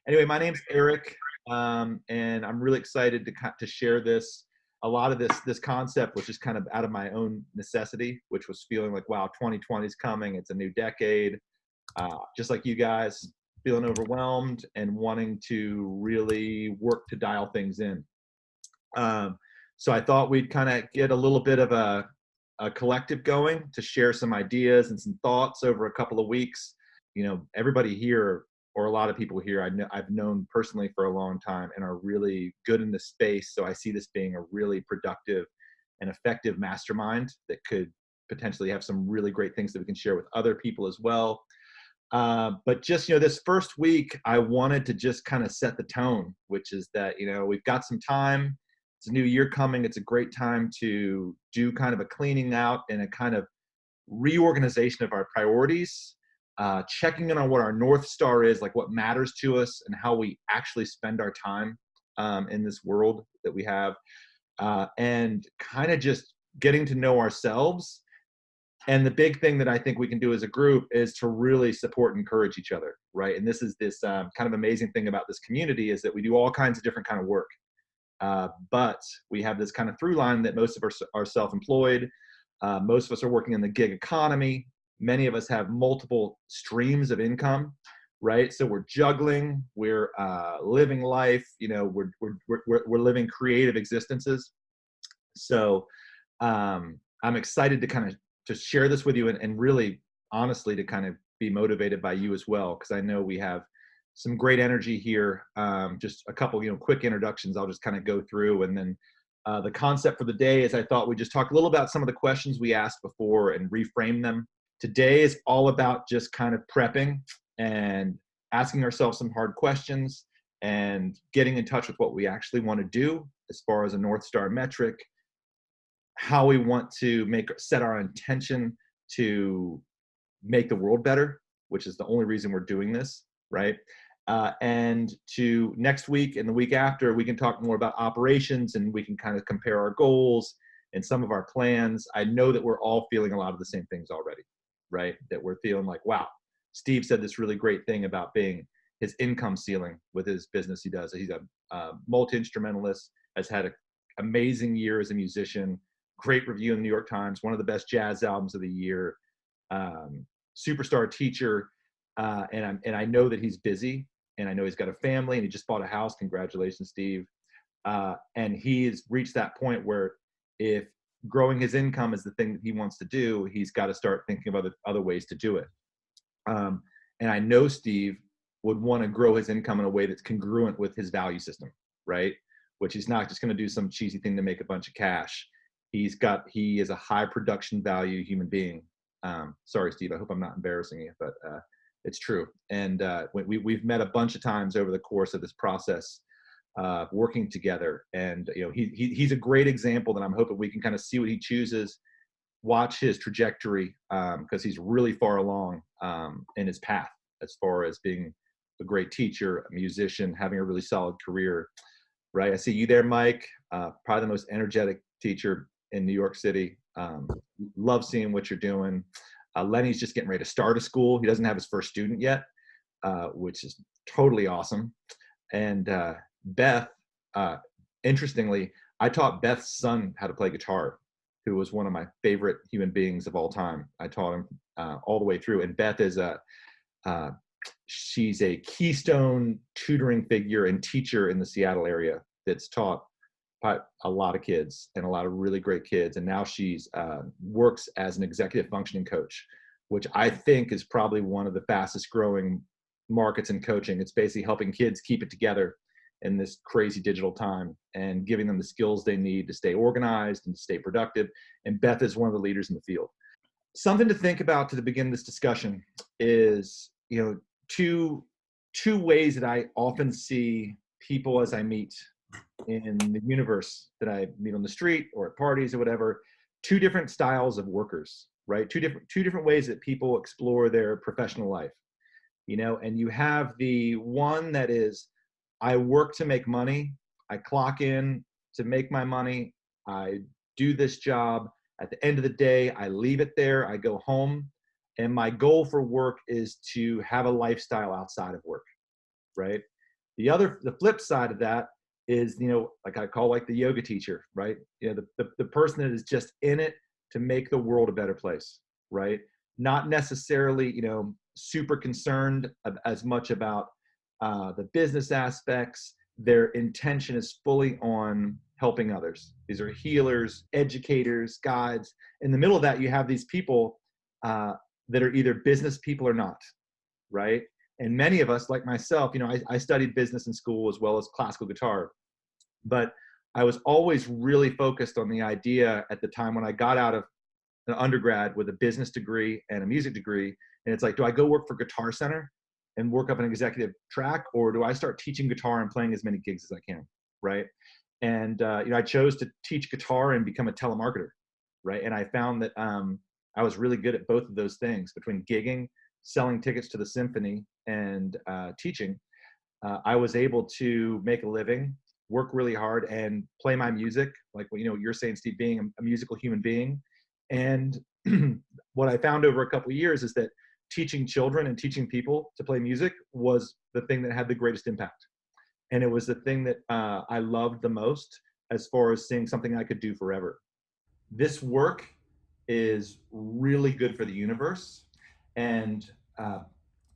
Anyway, my name's Eric, and I'm really excited to share this. A lot of this concept was just kind of out of my own necessity, which was feeling like, wow, 2020 is coming. It's a new decade. Just like you guys, feeling overwhelmed and wanting to really work to dial things in. Um, so I thought we'd kind of get a little bit of a collective going to share some ideas and some thoughts over a couple of weeks. Everybody here, or a lot of people here, I've known personally for a long time and are really good in this space. So I see this being a really productive and effective mastermind that could potentially have some really great things that we can share with other people as well. But just, this first week, I wanted to just kind of set the tone, which is that, we've got some time. It's a new year coming. It's a great time to do kind of a cleaning out and a kind of reorganization of our priorities, checking in on what our North Star is, like what matters to us and how we actually spend our time in this world that we have, and kind of just getting to know ourselves. And the big thing that I think we can do as a group is to really support and encourage each other, right? And this is this kind of amazing thing about this community is that we do all kinds of different kind of work. But we have this kind of through line that most of us are self-employed. Most of us are working in the gig economy. Many of us have multiple streams of income, right? So we're juggling, we're living life, we're living creative existences. So I'm excited to kind of to share this with you and really honestly to kind of be motivated by you as well, because I know we have some great energy here. Just a couple, quick introductions I'll just kind of go through, and then the concept for the day is I thought we'd just talk a little about some of the questions we asked before and reframe them. Today is all about just kind of prepping and asking ourselves some hard questions and getting in touch with what we actually want to do as far as a North Star metric, how we want to set our intention to make the world better, which is the only reason we're doing this, right? And to next week and the week after, we can talk more about operations and we can kind of compare our goals and some of our plans. I know that we're all feeling a lot of the same things already, right? That we're feeling like, wow, Steve said this really great thing about being his income ceiling with his business he does. He's a multi-instrumentalist, has had an amazing year as a musician, great review in the New York Times, one of the best jazz albums of the year, superstar teacher. And I know that he's busy, and I know he's got a family, and he just bought a house. Congratulations, Steve. And he's reached that point where if growing his income is the thing that he wants to do, he's got to start thinking of other ways to do it. And I know Steve would want to grow his income in a way that's congruent with his value system, right? Which he's not just going to do some cheesy thing to make a bunch of cash. He is a high production value human being. Sorry, Steve, I hope I'm not embarrassing you, but it's true. And we've met a bunch of times over the course of this process, working together. And he's a great example that I'm hoping we can kind of see what he chooses, watch his trajectory, because he's really far along in his path as far as being a great teacher, a musician, having a really solid career. Right, I see you there, Mike. Probably the most energetic teacher in New York City. Love seeing what you're doing. Lenny's just getting ready to start a school. He doesn't have his first student yet, which is totally awesome. And Beth, interestingly, I taught Beth's son how to play guitar, who was one of my favorite human beings of all time. I taught him all the way through. And Beth is she's a keystone tutoring figure and teacher in the Seattle area that's taught a lot of kids and a lot of really great kids. And now she's works as an executive functioning coach, which I think is probably one of the fastest growing markets in coaching. It's basically helping kids keep it together in this crazy digital time and giving them the skills they need to stay organized and to stay productive. And Beth is one of the leaders in the field. Something to think about to begin this discussion is, two ways that I often see people as I meet in the universe, that I meet on the street or at parties or whatever. Two different styles of workers, right? Two different ways that people explore their professional life, and you have the one that is, I work to make money. I clock in to make my money. I do this job. At the end of the day, I leave it there. I go home. And my goal for work is to have a lifestyle outside of work, right? The flip side of that is, like I call like the yoga teacher, right? The person that is just in it to make the world a better place, right? Not necessarily, super concerned as much about the business aspects. Their intention is fully on helping others. These are healers, educators, guides. In the middle of that, you have these people that are either business people or not, right? And many of us, like myself, I studied business in school as well as classical guitar, but I was always really focused on the idea at the time when I got out of an undergrad with a business degree and a music degree. And it's like, do I go work for Guitar Center and work up an executive track, or do I start teaching guitar and playing as many gigs as I can, right? And I chose to teach guitar and become a telemarketer, right? And I found that I was really good at both of those things, between gigging, selling tickets to the symphony, and teaching. I was able to make a living, work really hard, and play my music, like you're saying, Steve, being a musical human being. And what I found over a couple of years is that teaching children and teaching people to play music was the thing that had the greatest impact. And it was the thing that I loved the most, as far as seeing something I could do forever. This work is really good for the universe. And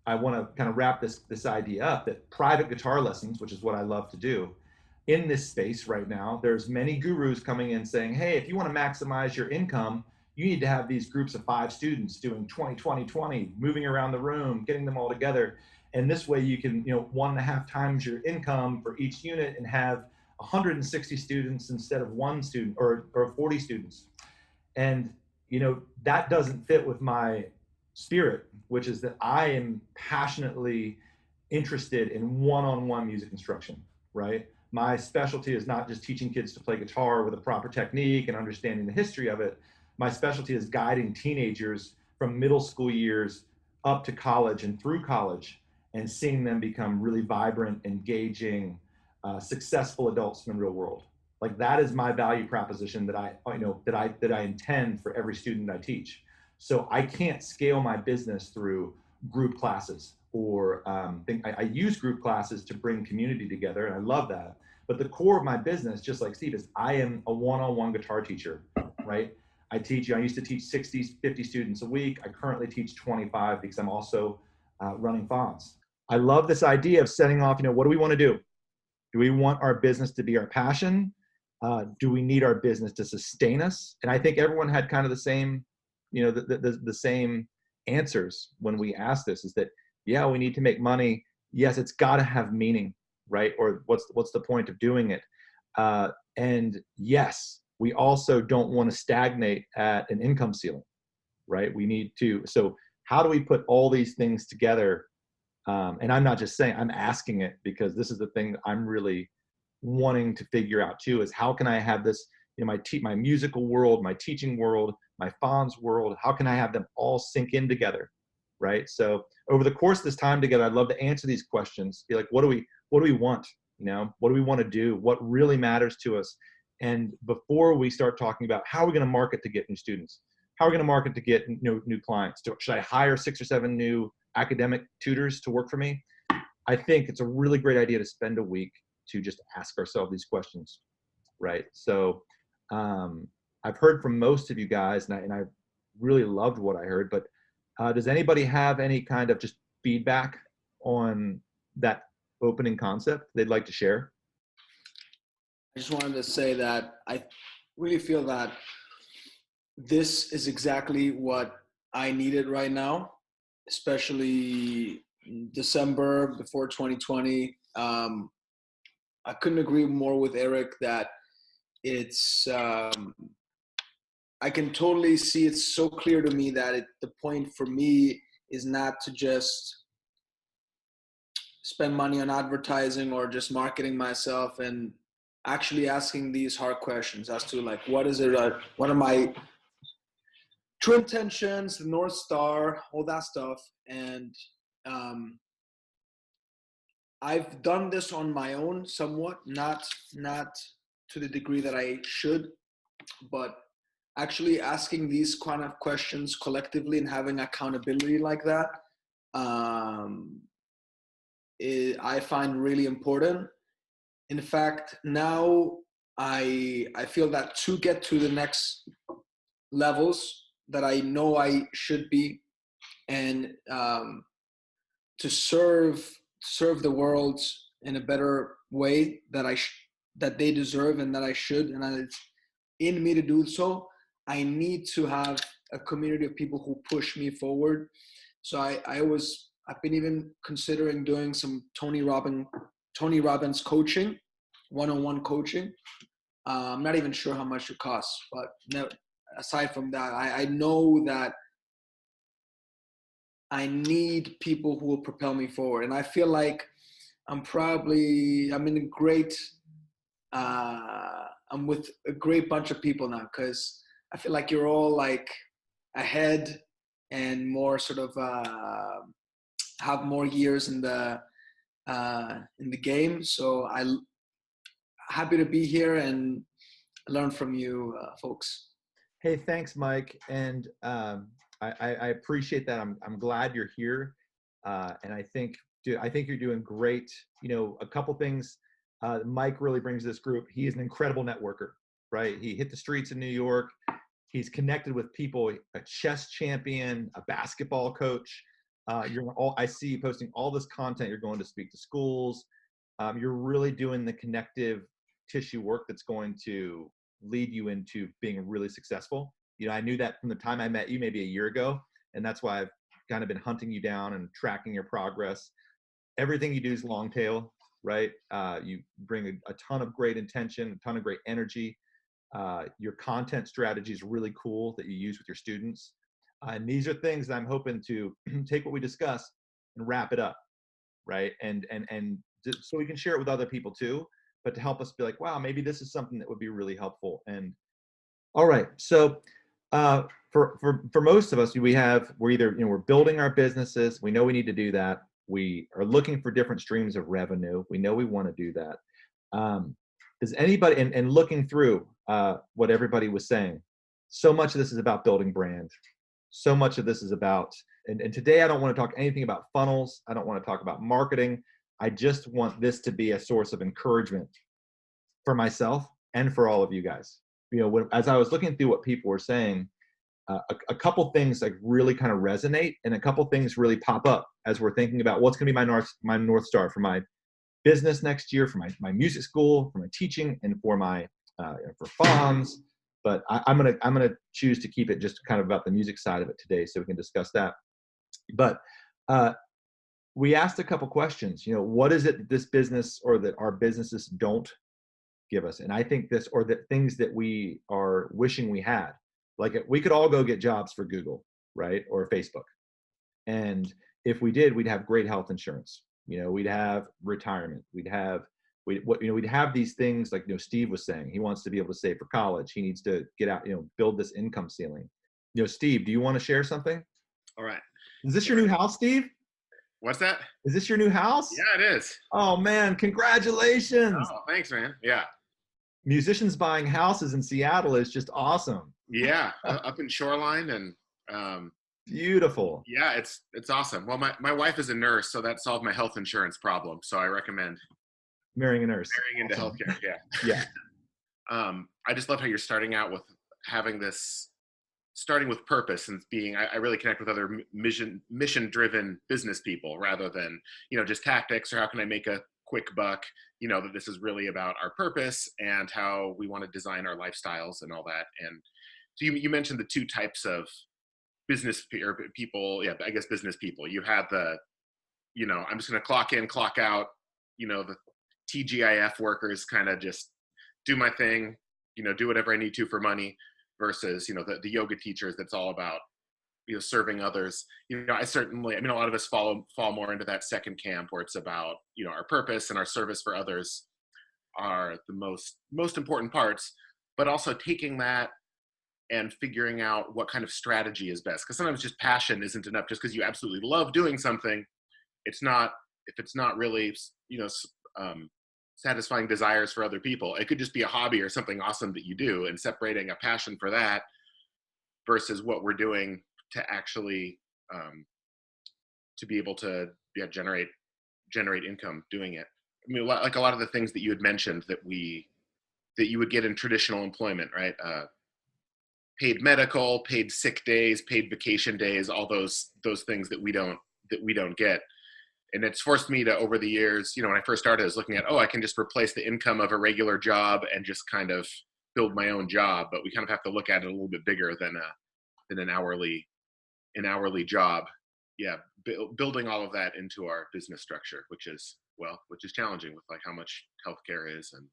I want to kind of wrap this idea up, that private guitar lessons, which is what I love to do, in this space right now, there's many gurus coming in saying, hey, if you want to maximize your income, you need to have these groups of 5 students doing 20, 20, 20, moving around the room, getting them all together. And this way you can, 1.5 times your income for each unit and have 160 students instead of 1 student, or 40 students. And, that doesn't fit with my spirit, which is that I am passionately interested in one-on-one music instruction, right? My specialty is not just teaching kids to play guitar with a proper technique and understanding the history of it. My specialty is guiding teenagers from middle school years up to college and through college, and seeing them become really vibrant, engaging, successful adults in the real world. Like, that is my value proposition that I intend for every student I teach. So I can't scale my business through group classes, or I use group classes to bring community together, and I love that. But the core of my business, just like Steve, is I am a one-on-one guitar teacher, right? I used to teach 60, 50 students a week. I currently teach 25 because I'm also running Fons. I love this idea of setting off, what do we want to do? Do we want our business to be our passion? Do we need our business to sustain us? And I think everyone had kind of the same, the same answers when we asked this, is that, yeah, we need to make money. Yes, it's got to have meaning, right? Or what's the point of doing it? And yes, we also don't want to stagnate at an income ceiling, right? We need to. So how do we put all these things together? And I'm not just saying, I'm asking it, because this is the thing that I'm really wanting to figure out too, is how can I have this, my musical world, my teaching world, my Fons world, how can I have them all sink in together, right? So over the course of this time together, I'd love to answer these questions. Be like, what do we want? What do we want to do? What really matters to us? And before we start talking about how are we going to market to get new students, how are we going to market to get new clients? Should I hire 6 or 7 new academic tutors to work for me? I think it's a really great idea to spend a week to just ask ourselves these questions, right? So I've heard from most of you guys, and I really loved what I heard, but does anybody have any kind of just feedback on that opening concept they'd like to share? I just wanted to say that I really feel that this is exactly what I needed right now, especially December before 2020. I couldn't agree more with Eric that it's, I can totally see, it's so clear to me that the point for me is not to just spend money on advertising or just marketing myself, and actually asking these hard questions as to, like, what are my true intentions, the North Star, all that stuff. And I've done this on my own somewhat, not to the degree that I should, but actually asking these kind of questions collectively and having accountability like that I find really important. In fact, now I feel that to get to the next levels that I know I should be, and to serve the world in a better way that they deserve and that I should, and that it's in me to do so, I need to have a community of people who push me forward. So I've been even considering doing some Tony Robbins coaching, one-on-one coaching. I'm not even sure how much it costs, but no, aside from that, I know that I need people who will propel me forward. And I feel like I'm in a great, I'm with a great bunch of people now, because I feel like you're all like ahead and more sort of have more years in the game. So I'm happy to be here and learn from you folks. Hey, thanks, Mike. And I appreciate that. I'm glad you're here. And I think you're doing great. You know, a couple things Mike really brings to this group. He is an incredible networker, right? He hit the streets in New York. He's connected with people, a chess champion, a basketball coach. I see you posting all this content. You're going to speak to schools. You're really doing the connective tissue work that's going to lead you into being really successful. You know, I knew that from the time I met you maybe a year ago, and that's why I've kind of been hunting you down and tracking your progress. Everything you do is long tail, right? You bring a ton of great intention, a ton of great energy. Your content strategy is really cool that you use with your students. And these are things that I'm hoping to take what we discuss and wrap it up, right? And so we can share it with other people too, but to help us be like, wow, maybe this is something that would be really helpful. And all right, so for most of us, we're either, we're building our businesses. We know we need to do that. We are looking for different streams of revenue. We know we want to do that. Does anybody, and looking through what everybody was saying, so much of this is about building brand. So much of this is about, and today I don't want to talk anything about funnels. I don't want to talk about marketing. I just want this to be a source of encouragement for myself and for all of you guys. You know, as I was looking through what people were saying, a couple things like really kind of resonate, and a couple things really pop up as we're thinking about what's going to be my North Star for my business next year, for my music school, for my teaching, and for my for Fons. But I'm gonna choose to keep it just kind of about the music side of it today, so we can discuss that. But we asked a couple questions. You know, what is it that this business or that our businesses don't give us? And I think this, or that things that we are wishing we had. Like we could all go get jobs for Google, right, or Facebook, and if we did, we'd have great health insurance. You know, we'd have retirement. We'd have these things like, Steve was saying, he wants to be able to save for college. He needs to get out, build this income ceiling. Steve, do you want to share something? All right. Is this your new house, Steve? What's that? Is this your new house? Yeah, it is. Oh man, congratulations. Oh, thanks, man. Yeah. Musicians buying houses in Seattle is just awesome. Yeah, up in Shoreline, and beautiful. Yeah, it's awesome. Well, my wife is a nurse, so that solved my health insurance problem. So I recommend marrying a nurse. Marrying into healthcare. Yeah. Yeah. I just love how you're starting out with having this, starting with purpose and being. I really connect with other mission-driven business people rather than just tactics or how can I make a quick buck. That this is really about our purpose and how we want to design our lifestyles and all that. And so you mentioned the two types of business people. Yeah, I guess business people. You have the, I'm just going to clock in, clock out, the TGIF workers, kind of just do my thing, do whatever I need to for money, versus, the yoga teachers that's all about, serving others. I mean, a lot of us fall more into that second camp where it's about, our purpose and our service for others are the most important parts, but also taking that and figuring out what kind of strategy is best. Because sometimes just passion isn't enough. Just because you absolutely love doing something, if it's not really, satisfying desires for other people, it could just be a hobby or something awesome that you do, and separating a passion for that versus what we're doing to actually to be able to generate generate income doing it. I mean, like a lot of the things that you had mentioned that you would get in traditional employment, right? Paid medical, paid sick days, paid vacation days, all those things that we don't get. And it's forced me to, over the years, when I first started, I was looking at, I can just replace the income of a regular job and just kind of build my own job. But we kind of have to look at it a little bit bigger than an hourly job. Yeah, building all of that into our business structure, which is challenging with like how much healthcare is. And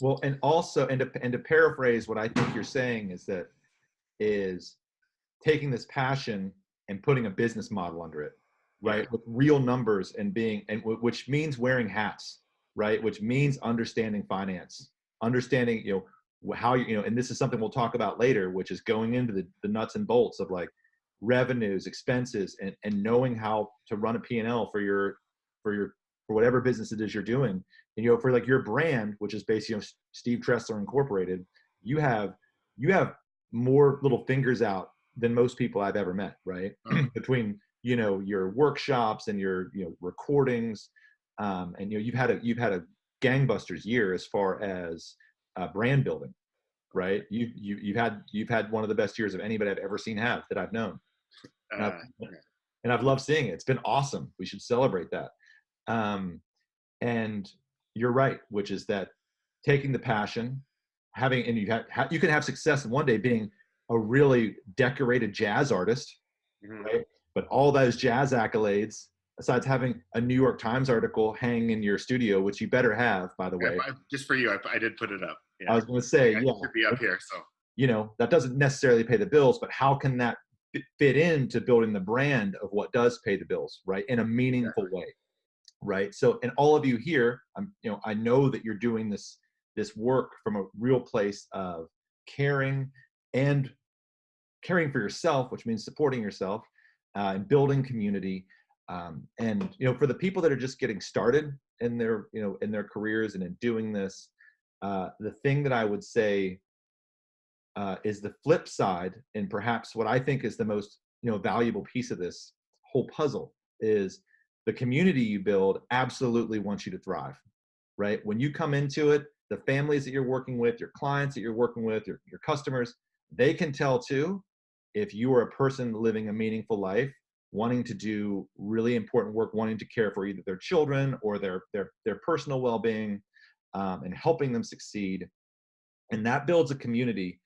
well, and also, and to paraphrase what I think you're saying is taking this passion and putting a business model under it, right? Yeah. With real numbers which means wearing hats, right? Which means understanding finance, understanding, how and this is something we'll talk about later, which is going into the nuts and bolts of like revenues, expenses, and knowing how to run a P&L for whatever business it is you're doing. And for like your brand, which is basically Steve Tressler Incorporated, you have more little fingers out than most people I've ever met, right? Between your workshops and your recordings, and you've had a gangbusters year as far as brand building, right? You've had one of the best years of anybody I've ever seen have that I've known, and I've loved seeing it. It's been awesome. We should celebrate that. And you're right, which is that taking the passion, you can have success in one day being a really decorated jazz artist, right? But all those jazz accolades, besides having a New York Times article hang in your studio, which you better have, by the way. Just for you, I did put it up. Yeah. I was going to say, it should be up here. So that doesn't necessarily pay the bills, but how can that fit into building the brand of what does pay the bills, right? In a meaningful way, right? So, and all of you here, I know that you're doing this work from a real place of caring for yourself, which means supporting yourself, and building community. And for the people that are just getting started in their careers and in doing this, the thing that I would say is the flip side, and perhaps what I think is the most valuable piece of this whole puzzle, is the community you build absolutely wants you to thrive, right? When you come into it, the families that you're working with, your clients that you're working with, your customers, they can tell too if you are a person living a meaningful life, wanting to do really important work, wanting to care for either their children or their personal well-being, and helping them succeed. And that builds a community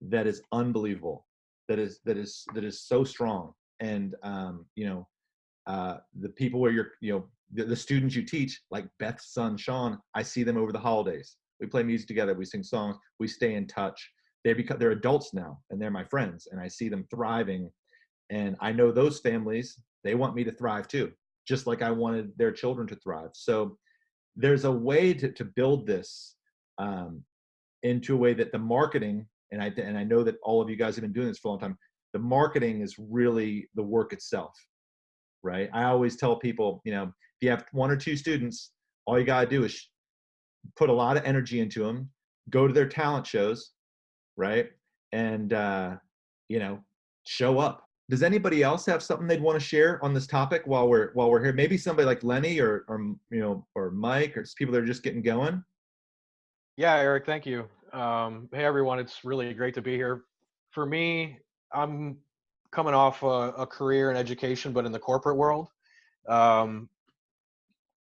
that is unbelievable, that is so strong. And the people where the students you teach, like Beth's son Sean, I see them over the holidays. We play music together, we sing songs, we stay in touch. They're adults now, and they're my friends, and I see them thriving. And I know those families, they want me to thrive too, just like I wanted their children to thrive. So there's a way to build this into a way that the marketing, and I know that all of you guys have been doing this for a long time, the marketing is really the work itself, right? I always tell people, if you have one or two students, all you got to do is put a lot of energy into them, go to their talent shows, right? And, show up. Does anybody else have something they'd want to share on this topic while we're here? Maybe somebody like Lenny or Mike, or people that are just getting going. Yeah, Eric, thank you. Hey, everyone. It's really great to be here. For me, I'm coming off a career in education, but in the corporate world.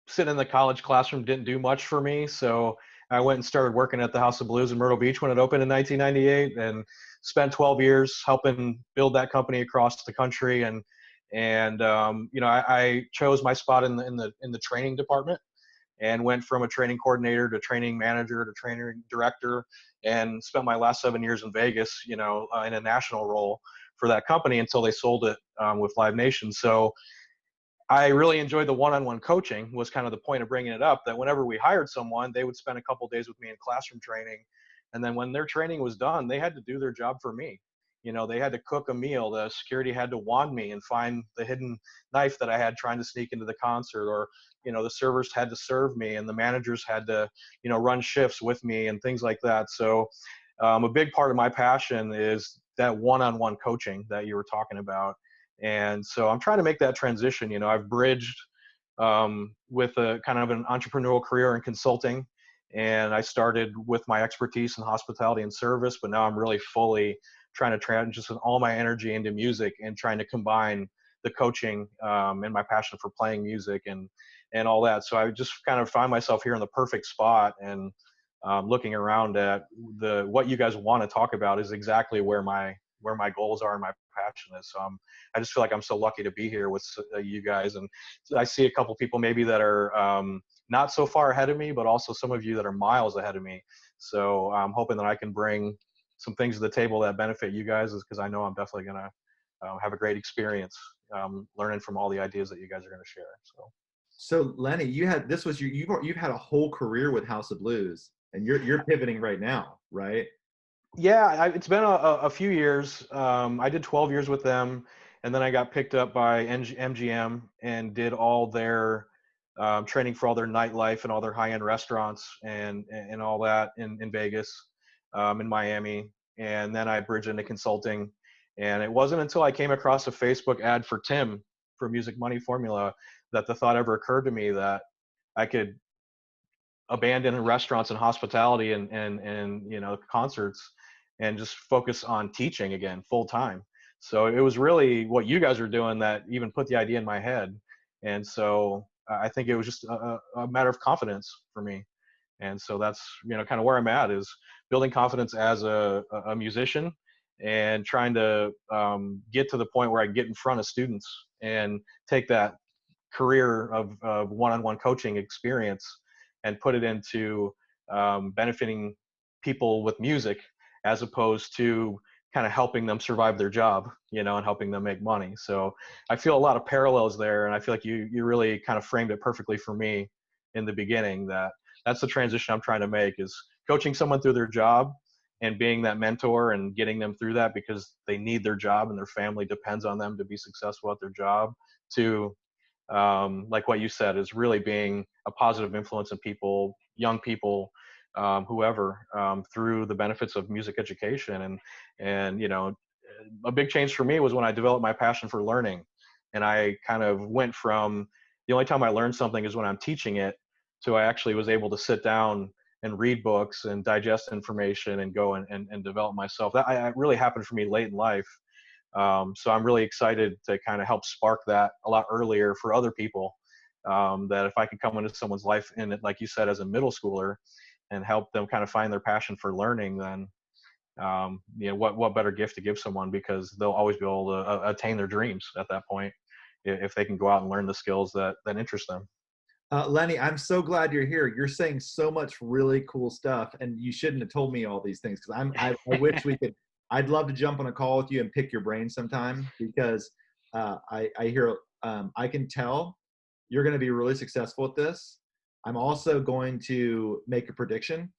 Sitting in the college classroom didn't do much for me, so I went and started working at the House of Blues in Myrtle Beach when it opened in 1998, and spent 12 years helping build that company across the country. I chose my spot in the training department, and went from a training coordinator to training manager to training director, and spent my last 7 years in Vegas, in a national role for that company until they sold it with Live Nation. So I really enjoyed the one-on-one coaching, was kind of the point of bringing it up, that whenever we hired someone, they would spend a couple of days with me in classroom training. And then when their training was done, they had to do their job for me. They had to cook a meal. The security had to wand me and find the hidden knife that I had trying to sneak into the concert, or, the servers had to serve me, and the managers had to, run shifts with me and things like that. So a big part of my passion is that one-on-one coaching that you were talking about. And so I'm trying to make that transition. I've bridged with a kind of an entrepreneurial career in consulting. And I started with my expertise in hospitality and service, but now I'm really fully trying to transition all my energy into music and trying to combine the coaching and my passion for playing music and all that. So I just kind of find myself here in the perfect spot, and looking around at what you guys want to talk about is exactly where my goals are and my passion is. So I just feel like I'm so lucky to be here with you guys. And I see a couple people maybe that are not so far ahead of me, but also some of you that are miles ahead of me. So I'm hoping that I can bring some things to the table that benefit you guys, is because I know I'm definitely going to have a great experience learning from all the ideas that you guys are going to share. So Lenny, you've had a whole career with House of Blues, and you're pivoting right now, right? Yeah, it's been a few years. I did 12 years with them, and then I got picked up by MGM and did all their training for all their nightlife and all their high-end restaurants and all that in Vegas, in Miami. And then I bridged into consulting. And it wasn't until I came across a Facebook ad for Tim for Music Money Formula that the thought ever occurred to me that I could abandon restaurants and hospitality and concerts and just focus on teaching again full time. So it was really what you guys are doing that even put the idea in my head. And so I think it was just a matter of confidence for me. And so that's, kind of where I'm at, is building confidence as a musician and trying to get to the point where I can get in front of students and take that career of one-on-one coaching experience and put it into benefiting people with music, as opposed to kind of helping them survive their job, and helping them make money. So I feel a lot of parallels there. And I feel like you really kind of framed it perfectly for me in the beginning, that's the transition I'm trying to make, is coaching someone through their job and being that mentor and getting them through that because they need their job and their family depends on them to be successful at their job, to like what you said, is really being a positive influence in people, young people, whoever, through the benefits of music education. And a big change for me was when I developed my passion for learning. And I kind of went from the only time I learned something is when I'm teaching it, to I actually was able to sit down and read books and digest information and go and develop myself. That really happened for me late in life. So I'm really excited to kind of help spark that a lot earlier for other people. That if I can come into someone's life, in it, like you said, as a middle schooler, and help them kind of find their passion for learning, then what better gift to give someone, because they'll always be able to attain their dreams at that point if they can go out and learn the skills that interest them. Lenny, I'm so glad you're here. You're saying so much really cool stuff, and you shouldn't have told me all these things, because I wish we could. I'd love to jump on a call with you and pick your brain sometime, because I hear I can tell you're going to be really successful at this. I'm also going to make a prediction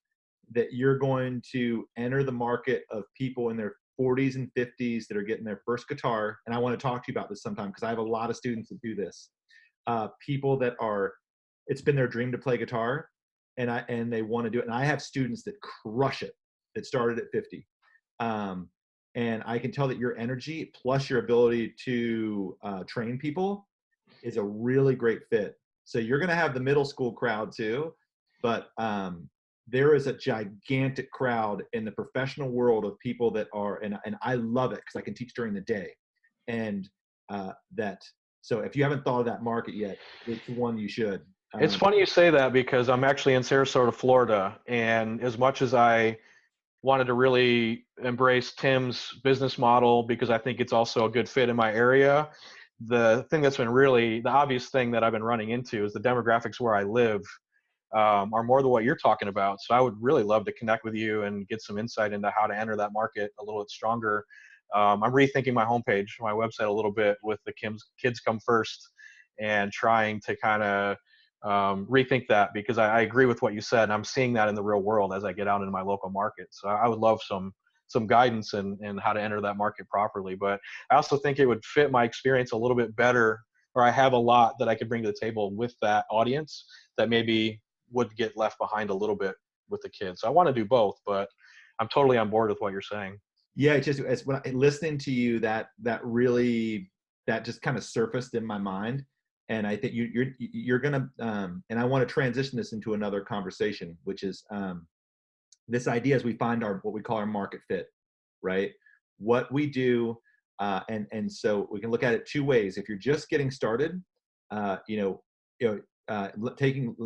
that you're going to enter the market of people in their 40s and 50s that are getting their first guitar, and I want to talk to you about this sometime, because I have a lot of students that do this. People that it's been their dream to play guitar, and they want to do it. And I have students that crush it, that started at 50. And I can tell that your energy plus your ability to train people is a really great fit. So you're going to have the middle school crowd too, but there is a gigantic crowd in the professional world of people that are, and I love it because I can teach during the day. And so if you haven't thought of that market yet, it's one you should. It's funny you say that, because I'm actually in Sarasota, Florida. And as much as I wanted to really embrace Tim's business model, because I think it's also a good fit in my area, the thing that's been really the obvious thing that I've been running into is the demographics where I live are more than what you're talking about. So I would really love to connect with you and get some insight into how to enter that market a little bit stronger. I'm rethinking my homepage, my website a little bit with the Kids Come First, and trying to kind of rethink that, because I agree with what you said, and I'm seeing that in the real world as I get out into my local market. So I would love some guidance in how to enter that market properly. But I also think it would fit my experience a little bit better, or I have a lot that I could bring to the table with that audience that maybe would get left behind a little bit with the kids. So I want to do both, but I'm totally on board with what you're saying. Yeah, it's when listening to you, that just kind of surfaced in my mind. And I think you're gonna, and I want to transition this into another conversation, which is this idea as we find what we call our market fit, right? What we do, and so we can look at it two ways. If you're just getting started, taking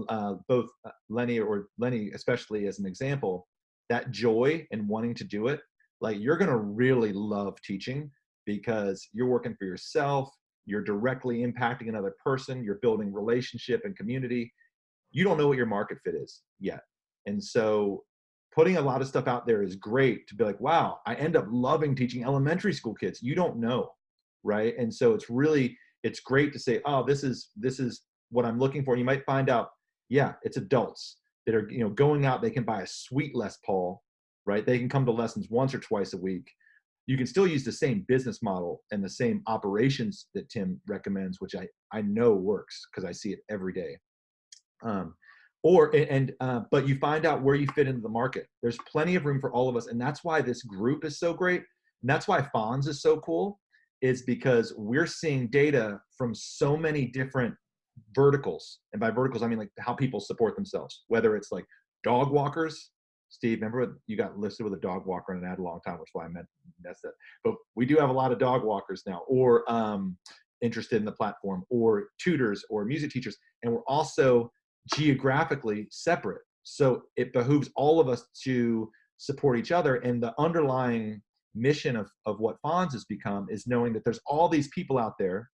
both Lenny especially as an example, that joy and wanting to do it, like you're gonna really love teaching because you're working for yourself, you're directly impacting another person, you're building relationship and community. You don't know what your market fit is yet. And so putting a lot of stuff out there is great to be like, wow, I end up loving teaching elementary school kids. You don't know, right? And so it's great to say, oh, this is what I'm looking for. You might find out, yeah, it's adults that are, going out, they can buy a sweet Les Paul, right? They can come to lessons once or twice a week. You can still use the same business model and the same operations that Tim recommends, which I know works because I see it every day. But you find out where you fit into the market. There's plenty of room for all of us. And that's why this group is so great. And that's why Fons is so cool, is because we're seeing data from so many different verticals. And by verticals, I mean like how people support themselves, whether it's like dog walkers. Steve, remember you got listed with a dog walker in an ad a long time, which is why I meant that's it. But we do have a lot of dog walkers now, or interested in the platform, or tutors, or music teachers. And we're also geographically separate. So it behooves all of us to support each other. And the underlying mission of what Fons has become is knowing that there's all these people out there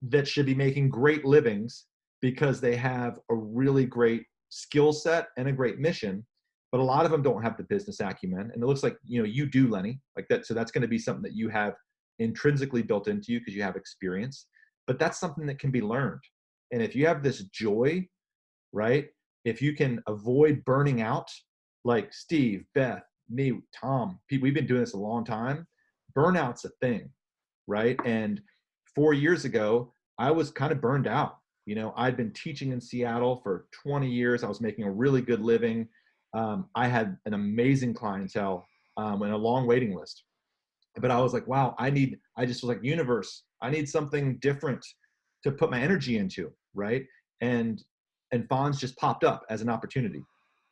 that should be making great livings because they have a really great skill set and a great mission, but a lot of them don't have the business acumen. And it looks like, you do, Lenny, like that. So that's going to be something that you have intrinsically built into you because you have experience, but that's something that can be learned. And if you have this joy, right? If you can avoid burning out, like Steve, Beth, me, Tom, we've been doing this a long time. Burnout's a thing, right? And 4 years ago, I was kind of burned out. I'd been teaching in Seattle for 20 years. I was making a really good living. I had an amazing clientele and a long waiting list. But I was like, wow, I just was like, universe, I need something different to put my energy into, right? And Fons just popped up as an opportunity,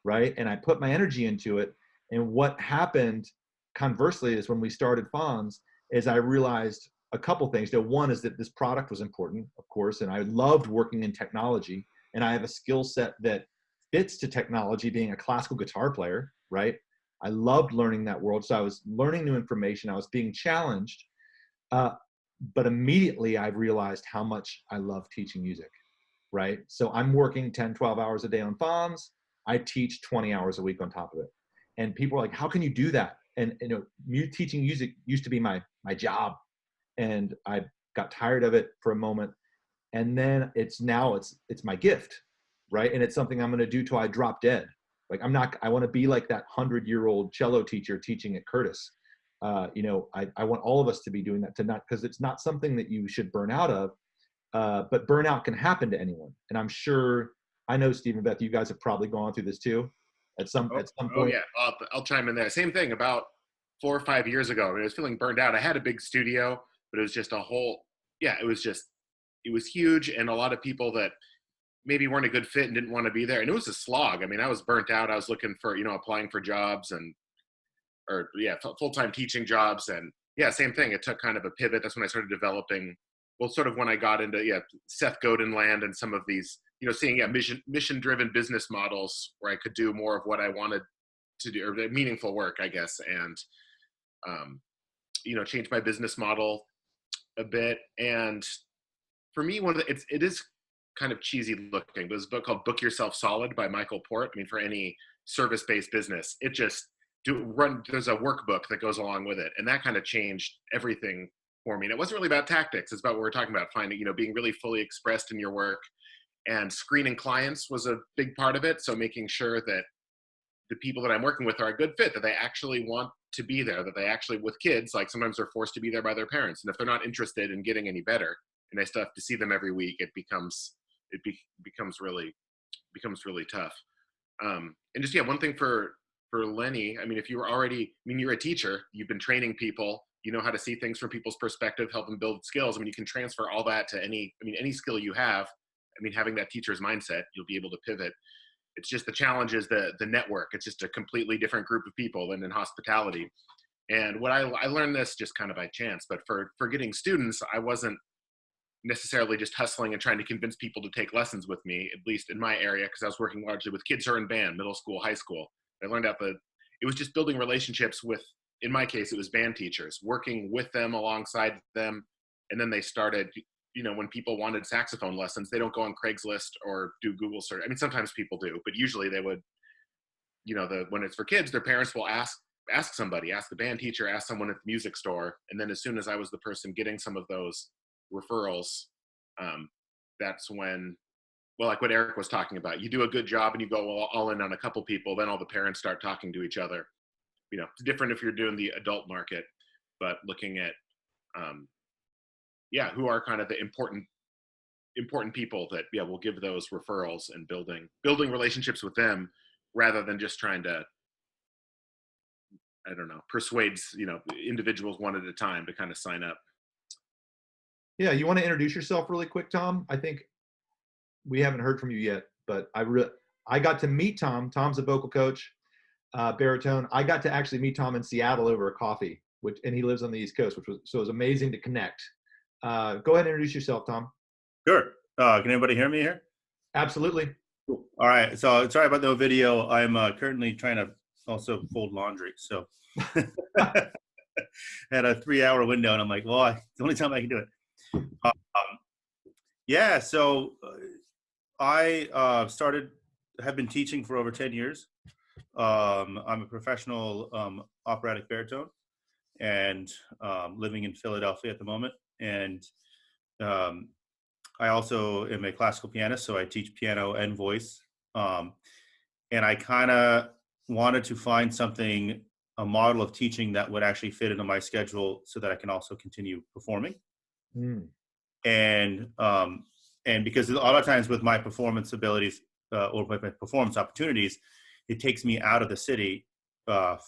right? And I put my energy into it. And what happened conversely is when we started Fons is I realized a couple things. One is that this product was important, of course, and I loved working in technology. And I have a skill set that fits to technology, being a classical guitar player, right? I loved learning that world. So I was learning new information. I was being challenged. But immediately I realized how much I love teaching music, right? So I'm working 10, 12 hours a day on Fons. I teach 20 hours a week on top of it. And people are like, how can you do that? And teaching music used to be my job. And I got tired of it for a moment. And then it's my gift, right? And it's something I'm going to do till I drop dead. Like I want to be like that 100-year-old cello teacher teaching at Curtis. I want all of us to be doing that, because it's not something that you should burn out of. But burnout can happen to anyone. And I'm sure, I know Steve and Beth, you guys have probably gone through this too at some point. Oh yeah, I'll chime in there. Same thing about 4 or 5 years ago. I was feeling burned out. I had a big studio, but it was just it was huge. And a lot of people that maybe weren't a good fit and didn't want to be there. And it was a slog. I mean, I was burnt out. I was looking for, applying for jobs full-time teaching jobs. And yeah, same thing. It took kind of a pivot. That's when I started developing, sort of when I got into, Seth Godin land and some of these, seeing mission-driven business models where I could do more of what I wanted to do, or the meaningful work, I guess. And, change my business model a bit. And for me, it is kind of cheesy looking, but there's a book called Book Yourself Solid by Michael Port. I mean, for any service-based business, there's a workbook that goes along with it. And that kind of changed everything for me. And it wasn't really about tactics. It's about what we're talking about, finding, being really fully expressed in your work, and screening clients was a big part of it. So making sure that the people that I'm working with are a good fit, that they actually want to be there, that they actually, with kids, like sometimes they're forced to be there by their parents. And if they're not interested in getting any better and I still have to see them every week, it becomes really tough. And just, one thing for Lenny, I mean, you're a teacher, you've been training people, you know how to see things from people's perspective, help them build skills. I mean, you can transfer all that to any skill you have. I mean, having that teacher's mindset, you'll be able to pivot. It's just the challenge is the network. It's just a completely different group of people than in hospitality. And what I learned this just kind of by chance, but for getting students, I wasn't necessarily just hustling and trying to convince people to take lessons with me, at least in my area, because I was working largely with kids who are in band, middle school, high school. I learned out that it was just building relationships with, in my case, it was band teachers, working with them, alongside them. And then they started, you know, when people wanted saxophone lessons, they don't go on Craigslist or do Google search. I mean, sometimes people do, but usually they would, you know, when it's for kids, their parents will ask somebody, ask the band teacher, ask someone at the music store. And then as soon as I was the person getting some of those referrals, that's when, well, like what Eric was talking about, you do a good job and you go all in on a couple people, then all the parents start talking to each other. You know, it's different if you're doing the adult market, but looking at, who are kind of the important people that, will give those referrals, and building relationships with them rather than just trying to, I don't know, persuade, individuals one at a time to kind of sign up. Yeah, you want to introduce yourself really quick, Tom? I think we haven't heard from you yet, but I got to meet Tom. Tom's a vocal coach, baritone. I got to actually meet Tom in Seattle over a coffee, and he lives on the East Coast, so it was amazing to connect. Go ahead and introduce yourself, Tom. Sure. Can everybody hear me here? Absolutely. Cool. All right. So sorry about the video. I'm currently trying to also fold laundry. So had a 3-hour window, and I'm like, well, it's the only time I can do it. So I have been teaching for over 10 years. I'm a professional operatic baritone, and living in Philadelphia at the moment. And I also am a classical pianist, so I teach piano and voice. And I kind of wanted to find a model of teaching that would actually fit into my schedule so that I can also continue performing. And because a lot of times with my performance abilities or my performance opportunities, it takes me out of the city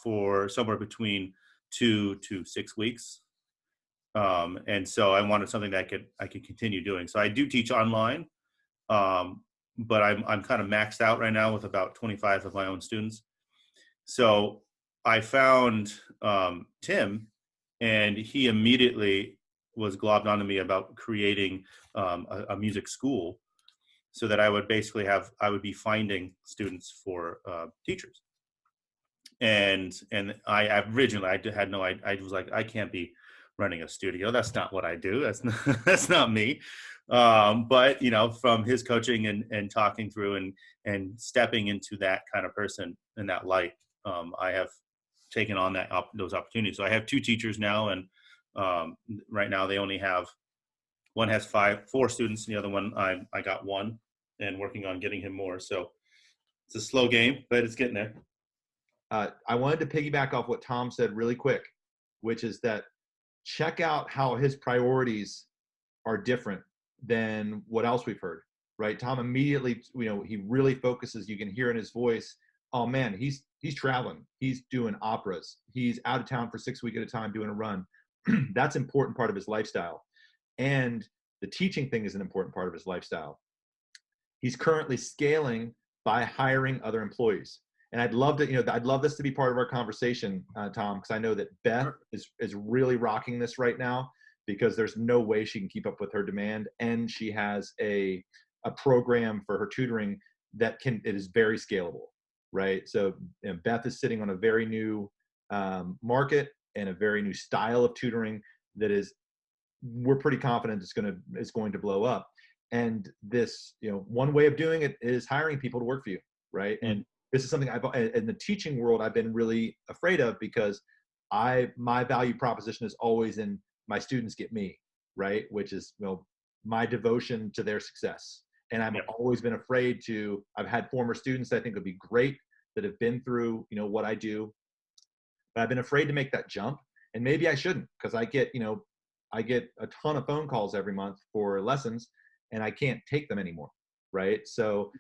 for somewhere between 2 to 6 weeks. And so I wanted something that I could continue doing. So I do teach online, but I'm kind of maxed out right now with about 25 of my own students. So I found Tim, and he immediately was globbed onto me about creating a music school, so that I would basically I would be finding students for teachers. And I originally had no, I was like, I can't be running a studio. That's not what I do. That's not me. But from his coaching and talking through and stepping into that kind of person in that light, I have taken on those opportunities. So I have 2 teachers now, and right now they only have, one has 4 students, and the other one I got 1, and working on getting him more. So it's a slow game, but it's getting there. I wanted to piggyback off what Tom said really quick, which is that check out how his priorities are different than what else we've heard, right? Tom immediately, he really focuses. You can hear in his voice, oh man, he's traveling. He's doing operas. He's out of town for 6 weeks at a time doing a run. That's an important part of his lifestyle. And the teaching thing is an important part of his lifestyle. He's currently scaling by hiring other employees. And I'd love to, I'd love this to be part of our conversation, Tom, because I know that Beth is really rocking this right now, because there's no way she can keep up with her demand. And she has a program for her tutoring that it is very scalable, right? So Beth is sitting on a very new market and a very new style of tutoring that we're pretty confident it's going to blow up. And this, one way of doing it is hiring people to work for you, right? And this is something in the teaching world, I've been really afraid of, because my value proposition is always in my students get me, right? Which is, my devotion to their success. And I've always been afraid I've had former students that I think would be great that have been through, what I do, but I've been afraid to make that jump. And maybe I shouldn't, because I get a ton of phone calls every month for lessons, and I can't take them anymore, right? So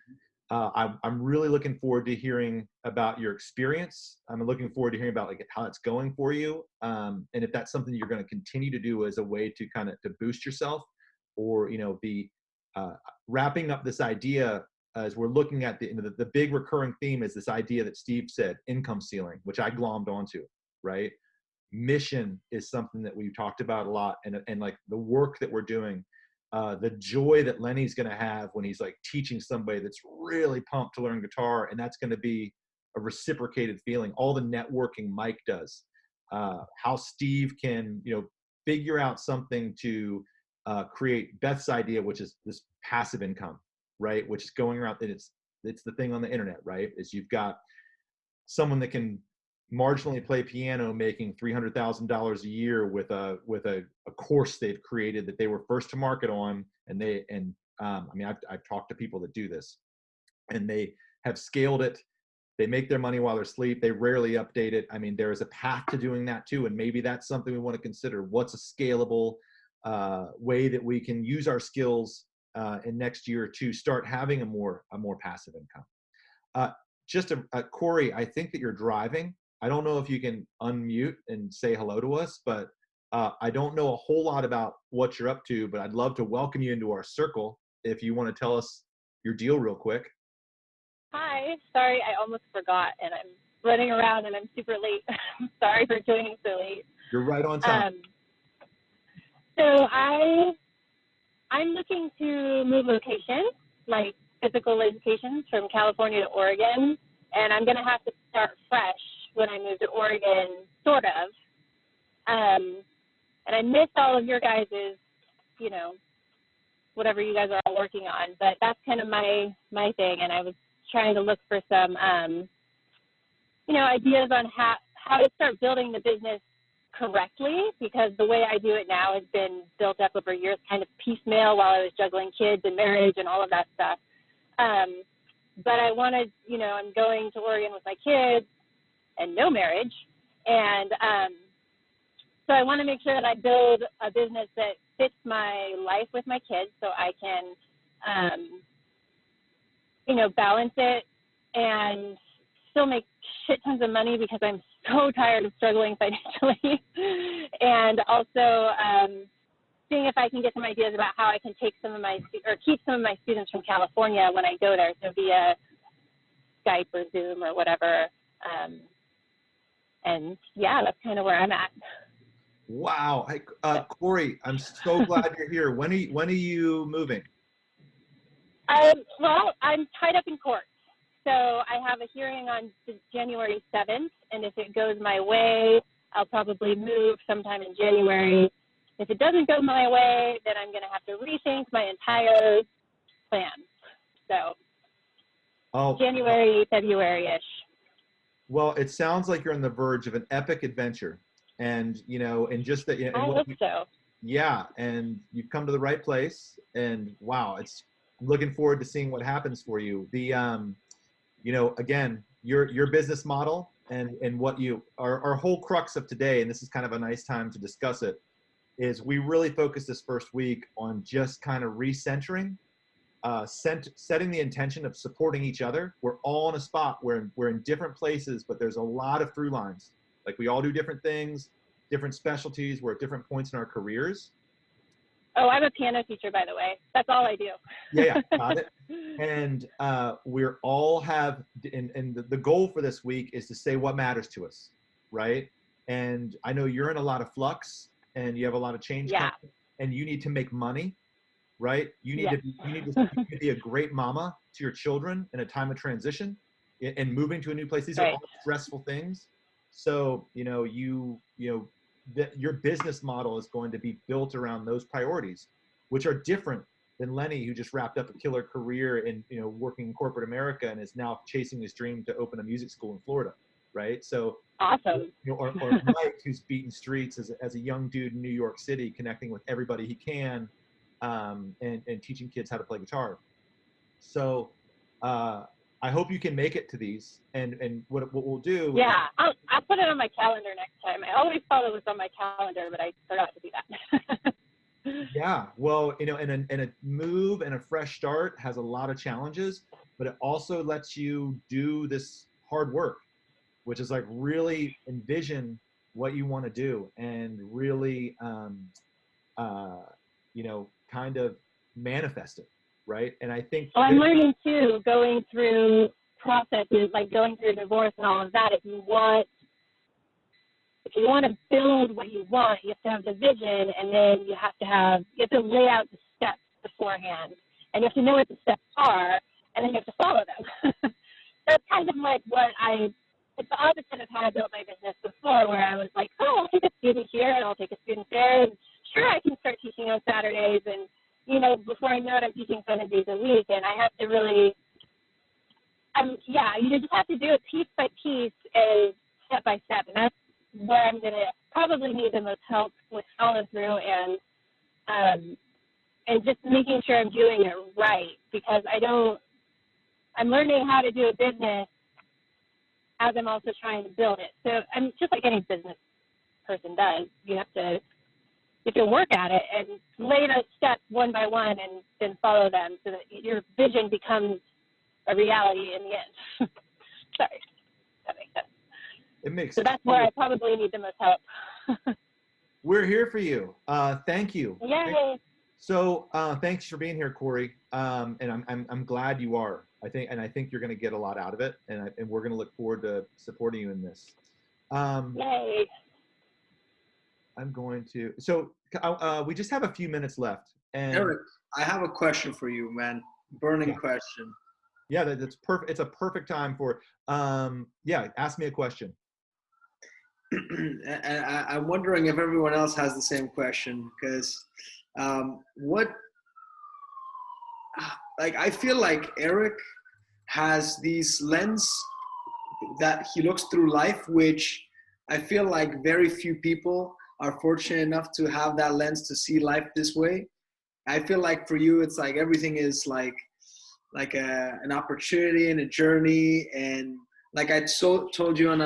I'm really looking forward to hearing about your experience. I'm looking forward to hearing about like how it's going for you, and if that's something you're going to continue to do as a way to kind of to boost yourself, or be wrapping up this idea as we're looking at the big recurring theme is this idea that Steve said, income ceiling, which I glommed onto, right? Mission is something that we've talked about a lot, and like the work that we're doing. The joy that Lenny's going to have when he's like teaching somebody that's really pumped to learn guitar, and that's going to be a reciprocated feeling. All the networking Mike does, how Steve can, figure out something to create Beth's idea, which is this passive income, right? Which is going around, and it's the thing on the internet, right? Is you've got someone that can marginally play piano making $300,000 a year with a course they've created that they were first to market on, and I've talked to people that do this, and they have scaled it. They make their money while they're asleep. They rarely update it. I mean, there is a path to doing that too, and maybe that's something we want to consider. What's a scalable way that we can use our skills in next year to start having a more passive income? Cori, I think that you're driving. I don't know if you can unmute and say hello to us, but I don't know a whole lot about what you're up to, but I'd love to welcome you into our circle if you want to tell us your deal real quick. Hi, sorry, I almost forgot, and I'm running around and I'm super late. I'm sorry for joining so late. You're right on time. So I'm looking to move location, like physical locations from California to Oregon, and I'm going to have to start fresh when I move to Oregon, sort of. And I missed all of your guys', whatever you guys are all working on, but that's kind of my thing, and I was trying to look for some, ideas on how to start building the business correctly, because the way I do it now has been built up over years, kind of piecemeal while I was juggling kids and marriage and all of that stuff. But I wanted, I'm going to Oregon with my kids and no marriage. And so I want to make sure that I build a business that fits my life with my kids so I can, balance it and still make shit tons of money, because I'm so tired of struggling financially. And also seeing if I can get some ideas about how I can keep some of my students from California when I go there, so via Skype or Zoom or whatever. And yeah, that's kind of where I'm at. Wow. Hey, Cori, I'm so glad you're here. When are you moving? Well, I'm tied up in court. So I have a hearing on January 7th, and if it goes my way, I'll probably move sometime in January. If it doesn't go my way, then I'm going to have to rethink my entire plan. So January, February-ish. Well, it sounds like you're on the verge of an epic adventure, and and just that. I hope so. Yeah, and you've come to the right place, and wow, I'm looking forward to seeing what happens for you. The again, your business model and what our whole crux of today, and this is kind of a nice time to discuss it, is we really focus this first week on just kind of recentering, setting the intention of supporting each other. We're all in a spot where we're in different places, but there's a lot of through lines. Like we all do different things, different specialties. We're at different points in our careers. Oh, I'm a piano teacher, by the way. That's all I do. Yeah, got it. And we're all have, and the goal for this week is to say what matters to us, right? And I know you're in a lot of flux, and you have a lot of change, and you need to make money, right? You need to be a great mama to your children in a time of transition and moving to a new place. These are all stressful things. So your business model is going to be built around those priorities, which are different than Lenny, who just wrapped up a killer career in working in corporate America and is now chasing his dream to open a music school in Florida, right? So awesome. Or Mike, who's beating streets as a young dude in New York City, connecting with everybody he can, and teaching kids how to play guitar. So I hope you can make it to these, and what we'll do. Yeah, I'll put it on my calendar next time. I always thought it was on my calendar, but I forgot to do that. Yeah, well, and a move and a fresh start has a lot of challenges, but it also lets you do this hard work, which is like really envision what you want to do and really, kind of manifest it, right? And I think Well, I'm learning too, going through processes like going through divorce and all of that. If you want to build what you want, you have to have the vision, and then you have to lay out the steps beforehand, and you have to know what the steps are, and then you have to follow them. That's kind of like it's the opposite of how I built my business before, where I was like, oh, I'll take a student here and I'll take a student there, and sure, I can start teaching on Saturdays, and before I know it, I'm teaching 7 days a week, and I have to really, you just have to do it piece by piece and step by step, and that's where I'm going to probably need the most help with follow through and just making sure I'm doing it right, because I'm learning how to do a business as I'm also trying to build it. So I'm just like any business person does. You have to work at it and lay those steps one by one and then follow them so that your vision becomes a reality in the end. Sorry, that makes sense. it makes So that's where I probably need the most help. We're here for you. Thank you. Yay. So thanks for being here, Cori. And I'm glad you are. I think you're going to get a lot out of it, and we're going to look forward to supporting you in this. Yay. I'm going to. So we just have a few minutes left. And Eric, I have a question for you, man. Burning question. Yeah, that's perfect. It's a perfect time for. Ask me a question. And I'm wondering if everyone else has the same question, because I feel like Eric has these lens that he looks through life, which I feel like very few people are fortunate enough to have that lens to see life this way. I feel like for you, it's like everything is like an opportunity and a journey. And like I told you on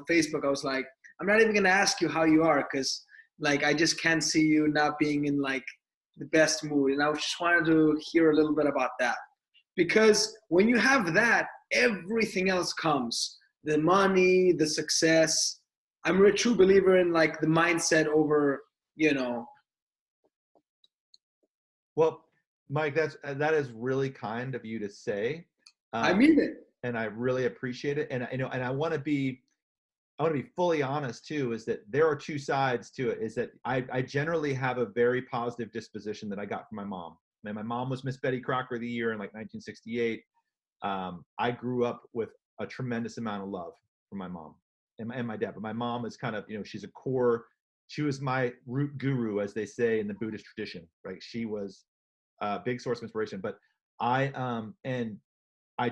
Facebook, I was like, I'm not even gonna ask you how you are, because like I just can't see you not being in like the best mood. And I just wanted to hear a little bit about that, because when you have that, everything else comes. The money, the success. I'm a true believer in like the mindset over, Well, Mike, that is really kind of you to say. I mean it. And I really appreciate it. And I want to be fully honest too, is that there are two sides to it. Is that I generally have a very positive disposition that I got from my mom. And my mom was Miss Betty Crocker of the Year in like 1968. I grew up with a tremendous amount of love from my mom and my dad. But my mom is kind of, she was my root guru, as they say in the Buddhist tradition, right? She was a big source of inspiration. But I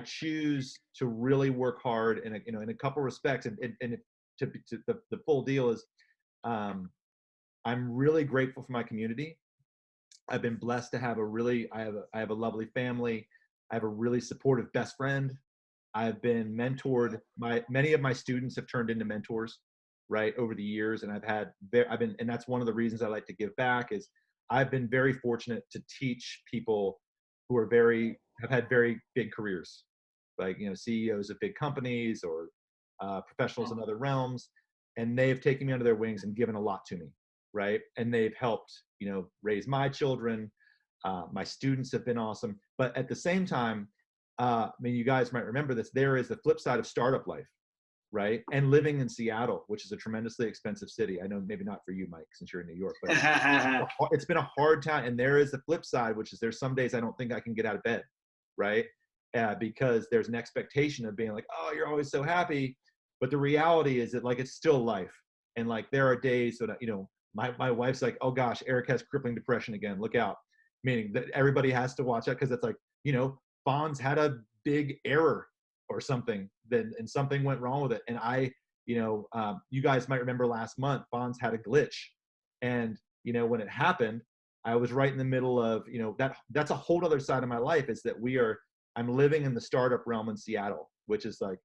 choose to really work hard in a couple of respects. And the full deal is, I'm really grateful for my community. I've been blessed to have I have a lovely family. I have a really supportive best friend. I've been mentored. Many of my students have turned into mentors, right, over the years. And and that's one of the reasons I like to give back, is I've been very fortunate to teach people who have had very big careers, like, CEOs of big companies or professionals in other realms. And they've taken me under their wings and given a lot to me, right? And they've helped, raise my children. My students have been awesome. But at the same time, you guys might remember this, there is the flip side of startup life, right? And living in Seattle, which is a tremendously expensive city. I know maybe not for you, Mike, since you're in New York, but it's been a hard time. And there is the flip side, which is there's some days I don't think I can get out of bed, right? Because there's an expectation of being like, oh, you're always so happy. But the reality is that like, it's still life. And like, there are days that, my wife's like, oh gosh, Eric has crippling depression again, look out. Meaning that everybody has to watch out, because it's like, Fons had a big error or something, and something went wrong with it. And you guys might remember last month, Fons had a glitch. And, when it happened, I was right in the middle of, that's a whole other side of my life, is that I'm living in the startup realm in Seattle, which is like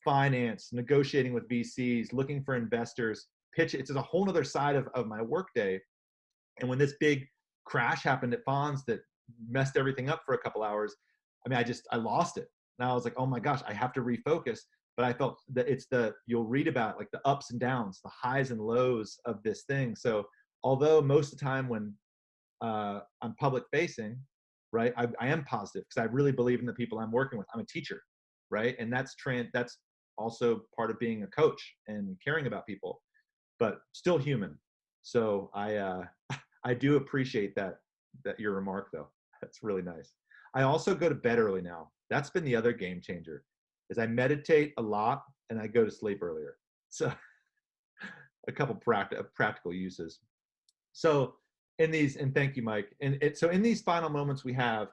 finance, negotiating with VCs, looking for investors, pitch. It's a whole other side of my workday. And when this big crash happened at Fons that messed everything up for a couple hours, I mean, I lost it. And I was like, oh my gosh, I have to refocus. But I felt that you'll read about like the ups and downs, the highs and lows of this thing. So although most of the time when I'm public facing, right, I am positive because I really believe in the people I'm working with. I'm a teacher, right? And that's also part of being a coach and caring about people, but still human. So I do appreciate that your remark though. That's really nice. I also go to bed early now. That's been the other game changer, is I meditate a lot and I go to sleep earlier. So a couple practical uses. So in these, and thank you, Mike. So in these final moments we have,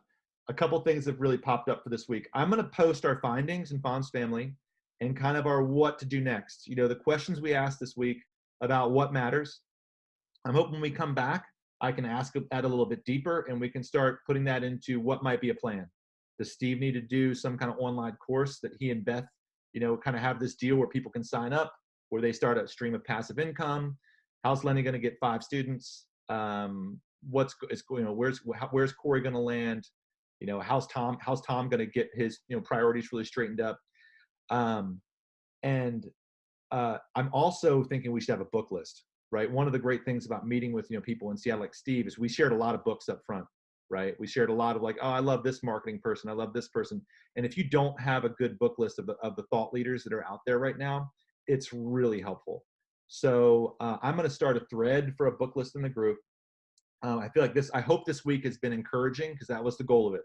a couple things have really popped up for this week. I'm going to post our findings in Fons Family and kind of our what to do next. You know, the questions we asked this week about what matters. I'm hoping when we come back, I can ask that a little bit deeper and we can start putting that into what might be a plan. Does Steve need to do some kind of online course that he and Beth, you know, kind of have this deal where people can sign up, where they start a stream of passive income? How's Lenny going to get 5 students? Where's Cori going to land? You know, how's Tom going to get his, you know, priorities really straightened up? I'm also thinking we should have a book list, right? One of the great things about meeting with, you know, people in Seattle like Steve is we shared a lot of books up front, right? We shared a lot of like, oh, I love this marketing person. I love this person. And if you don't have a good book list of the thought leaders that are out there right now, it's really helpful. So I'm going to start a thread for a book list in the group. I feel like I hope this week has been encouraging because that was the goal of it.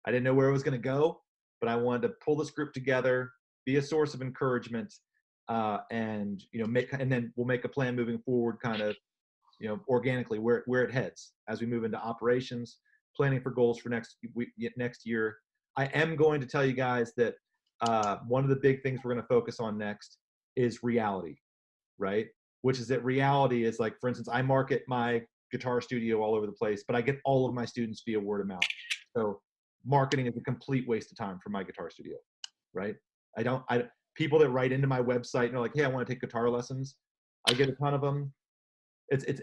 I didn't know where it was going to go, but I wanted to pull this group together, be a source of encouragement, and, you know, and then we'll make a plan moving forward, kind of, you know, organically where it heads as we move into operations, planning for goals for next year. I am going to tell you guys that one of the big things we're going to focus on next is reality, right? Which is that reality is like, for instance, I market my guitar studio all over the place, but I get all of my students via word of mouth. So marketing is a complete waste of time for my guitar studio, right? People that write into my website and are like, hey, I want to take guitar lessons. I get a ton of them.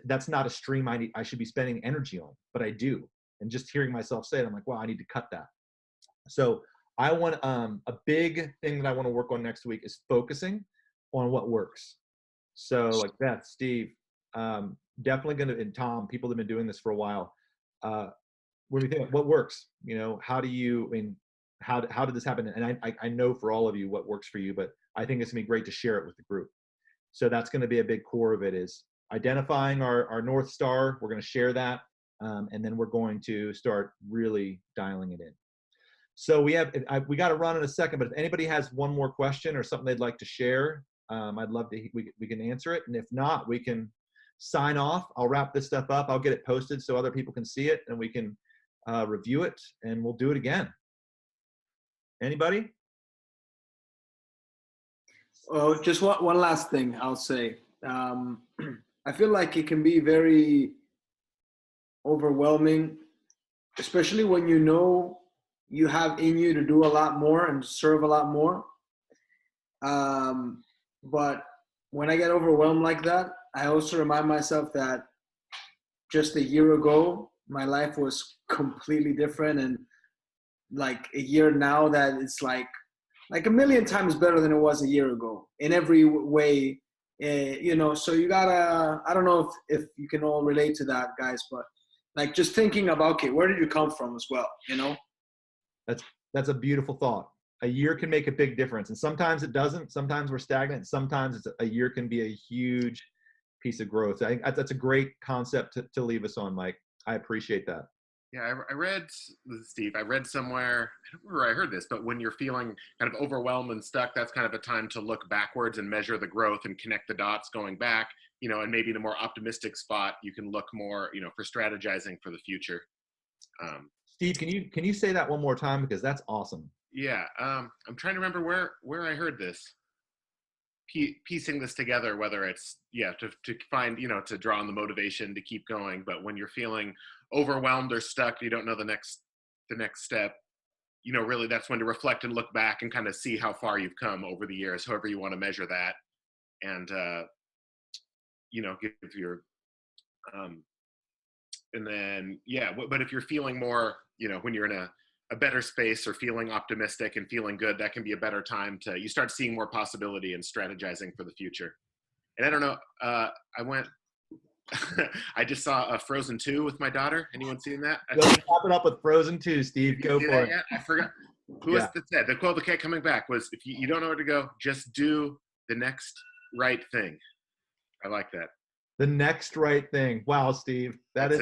That's not a stream I should be spending energy on, but I do. And just hearing myself say it, I'm like, wow, I need to cut that. So I want, a big thing that I want to work on next week is focusing on what works. So like Beth, Steve, definitely going to, and Tom, people that have been doing this for a while. When we think what works, you know, how did this happen? And I know for all of you what works for you, but I think it's gonna be great to share it with the group. So that's going to be a big core of it, is identifying our North Star. We're going to share that. And then we're going to start really dialing it in. So we got to run in a second, but if anybody has one more question or something they'd like to share, I'd love to, we can answer it. And if not, we can sign off. I'll wrap this stuff up. I'll get it posted so other people can see it and we can review it, and we'll do it again. Anybody? Oh, just one last thing I'll say. I feel like it can be very overwhelming, especially when you know you have in you to do a lot more and serve a lot more. But when I get overwhelmed like that, I also remind myself that just a year ago, my life was completely different. And like a year now, that it's like a million times better than it was a year ago in every way. You know, so you gotta, I don't know if you can all relate to that, guys, but like just thinking about, okay, where did you come from as well, you know? That's a beautiful thought. A year can make a big difference. And sometimes it doesn't. Sometimes we're stagnant. Sometimes a year can be a huge piece of growth. I think that's a great concept to leave us on, Mike. I appreciate that. Yeah, I read, Steve, I read somewhere, I don't remember where I heard this, but when you're feeling kind of overwhelmed and stuck, that's kind of a time to look backwards and measure the growth and connect the dots going back, you know, and maybe in a more optimistic spot, you can look more, you know, for strategizing for the future. Steve, can you say that one more time? Because that's awesome. Yeah, I'm trying to remember where I heard this. Piecing this together, whether it's, yeah, to find, you know, to draw on the motivation to keep going. But when you're feeling overwhelmed or stuck, you don't know the next step, you know, really that's when to reflect and look back and kind of see how far you've come over the years, however you want to measure that. And, you know, give your, and then, yeah, but if you're feeling more, you know, when you're in a better space or feeling optimistic and feeling good, that can be a better time to, you start seeing more possibility and strategizing for the future. And I don't know, I went, I just saw Frozen 2 with my daughter. Anyone seen that? Go pop it up with Frozen 2, Steve. Go for it. Yet? I forgot. Who was that said? The quote that kept coming back was, if you don't know where to go, just do the next right thing. I like that. The next right thing. Wow, Steve. Let's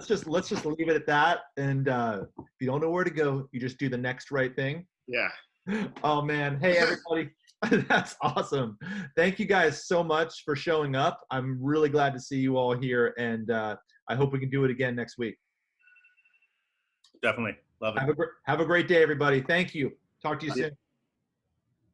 just leave it at that. And if you don't know where to go, you just do the next right thing. Yeah. Oh man. Hey everybody. That's awesome. Thank you guys so much for showing up. I'm really glad to see you all here, and I hope we can do it again next week. Definitely. Love it. Have a great day, everybody. Thank you. Talk to you soon.